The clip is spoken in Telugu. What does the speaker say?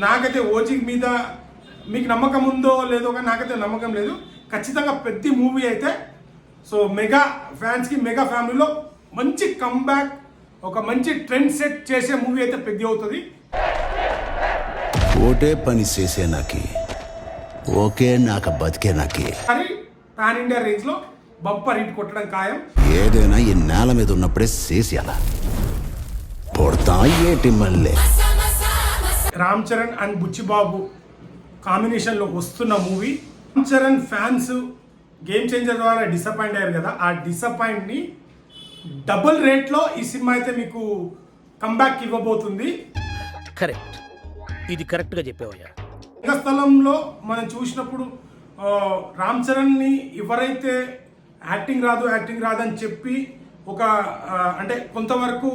నాకైతే ఓజీ మీద మీకు నమ్మకం ఉందో లేదో కానీ నాకైతే నమ్మకం లేదు. ఖచ్చితంగా పెద్ద మూవీ అయితే. సో మెగా ఫ్యాన్స్కి మెగా ఫ్యామిలీలో మంచి కంబ్యాక్, ఒక మంచి ట్రెండ్ సెట్ చేసే మూవీ అయితే పెద్ద అవుతుంది. ఓటే పని చేసే నాకి ఓకే నాకు బతికే నాకి కానీ పాన్ ఇండియా రేంజ్ లో బంపర్ హిట్ కొట్టడం ఖాయం. ఏదైనా ఈ నేల మీద ఉన్నప్పుడే చేసేయాల పొడతా ఏటి మళ్ళీ. రామ్ చరణ్ అండ్ బుచ్చిబాబు కాంబినేషన్ లో వస్తున్న movie. Ram Charan fans game changer ద్వారా డిసప్పాయింట్ అయ్యారు కదా, ఆ డిసప్పాయింట్ ని డబుల్ రేట్ లో ఈ సినిమా అయితే మీకు కంబ్యాక్ ఇవ్వబోతుంది. కరెక్ట్, ఇది కరెక్ట్ గా చెప్పావయ్యా. రంగస్థలంలో మనం చూసినప్పుడు రామ్ చరణ్ ని ఎవరైతే యాక్టింగ్ రాదు అని చెప్పి ఒక అంటే కొంతవరకు